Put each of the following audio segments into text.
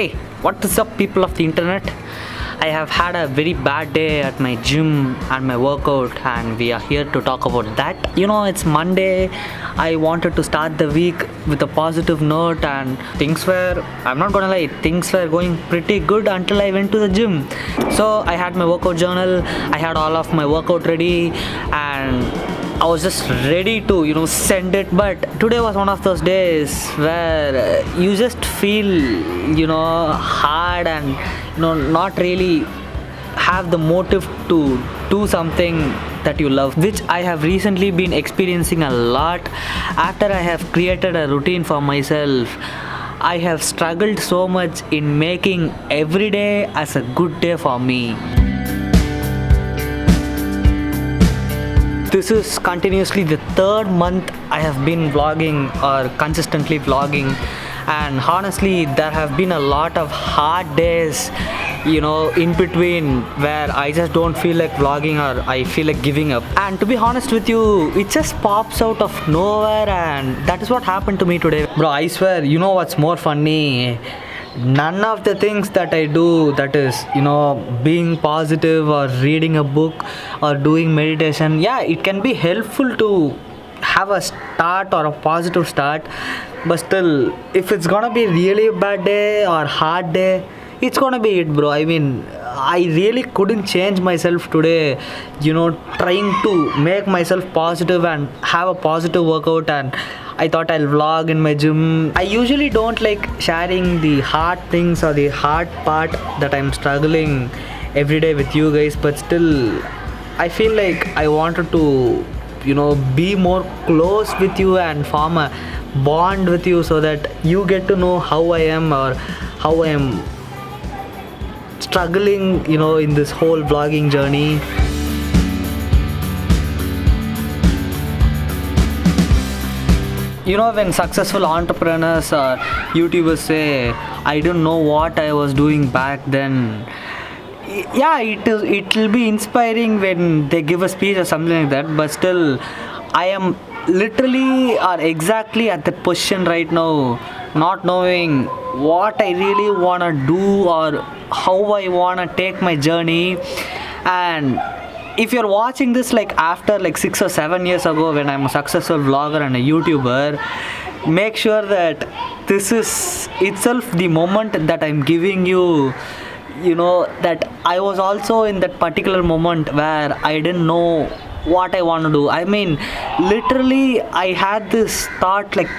Hey, what is up, people of the internet? I have had a very bad day at my gym and my workout, and we are here to talk about that. It's Monday. I wanted to start the week with a positive note, and I'm not gonna lie, things were going pretty good until I went to the gym. So, I had my workout journal, I had all of my workout ready, and I was just ready to send it. But today was one of those days where you just feel hard and not really have the motive to do something that you love, which I have recently been experiencing a lot. After I have created a routine for myself, I have struggled so much in making every day as a good day for me. This is continuously the third month I have been vlogging or consistently vlogging, and honestly there have been a lot of hard days in between where I just don't feel like vlogging or I feel like giving up. And to be honest with you, it just pops out of nowhere, and that is what happened to me today. Bro, I swear, what's more funny? None of the things that I do, that is being positive or reading a book or doing meditation, yeah, it can be helpful to have a start or a positive start, but still, if it's gonna be really a bad day or hard day, it's gonna be it, bro. I mean, I really couldn't change myself today, trying to make myself positive and have a positive workout, and I thought I'll vlog in my gym. I usually don't like sharing the hard things or the hard part that I'm struggling every day with you guys, but still, I feel like I wanted to, be more close with you and form a bond with you so that you get to know how I am or how I am struggling, in this whole vlogging journey. When successful entrepreneurs or YouTubers say, I don't know what I was doing back then, yeah, it will be inspiring when they give a speech or something like that, but still, I am literally or exactly at that position right now, not knowing what I really want to do or how I want to take my journey. And if you're watching this like after like 6 or 7 years ago, when I'm a successful vlogger and a YouTuber, make sure that this is itself the moment that I'm giving you, that I was also in that particular moment where I didn't know what I want to do. I mean, literally, I had this thought like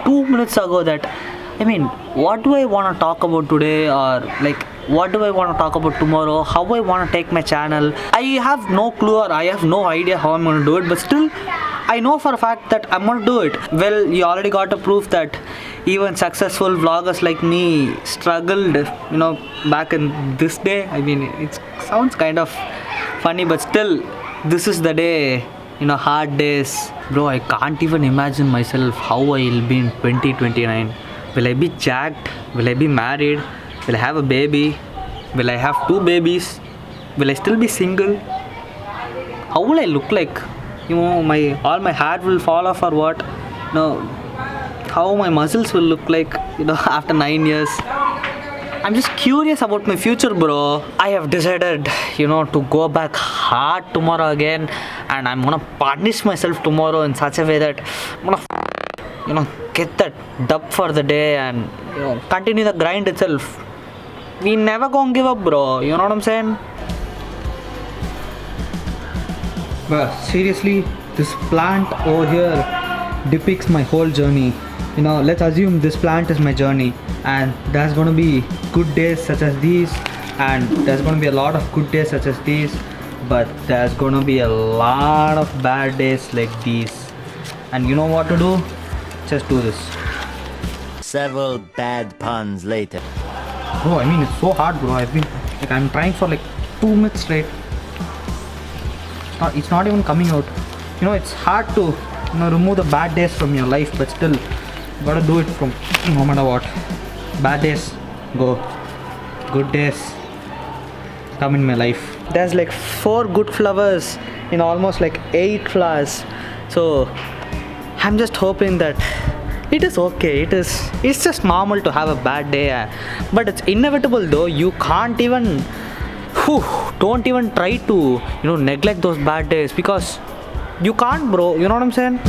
2 minutes ago that, I mean, what do I want to talk about today, or like what do I want to talk about tomorrow, how I want to take my channel. I have no clue or I have no idea how I'm going to do it, but still I know for a fact that I'm going to do it. Well, you already got a proof that even successful vloggers like me struggled, back in this day. I mean, it sounds kind of funny, but still, this is the day, hard days. Bro, I can't even imagine myself how I'll be in 2029. Will I be jacked? Will I be married? Will I have a baby? Will I have 2 babies? Will I still be single? How will I look like? All my hair will fall off or what? How my muscles will look like, after 9 years. I'm just curious about my future, bro. I have decided, to go back hard tomorrow again, and I'm gonna punish myself tomorrow in such a way that I'm gonna, get that dub for the day and, continue the grind itself. We never gonna give up, bro. You know what I'm saying? But seriously, this plant over here depicts my whole journey. Let's assume this plant is my journey, and there's gonna be good days such as these, and there's gonna be a lot of good days such as these, but there's gonna be a lot of bad days like these. And you know what to do? Just do this. Several bad puns later. Bro, I mean, it's so hard, bro. I'm trying for like 2 minutes straight. It's not even coming out. It's hard to remove the bad days from your life, but still, you gotta do it from no matter what. Bad days go, good days come in my life. There's like 4 good flowers in almost like 8 flowers, so I'm just hoping that It is okay. It's just normal to have a bad day, but it's inevitable though. You can't even don't even try to neglect those bad days because you can't, bro. You know what I'm saying?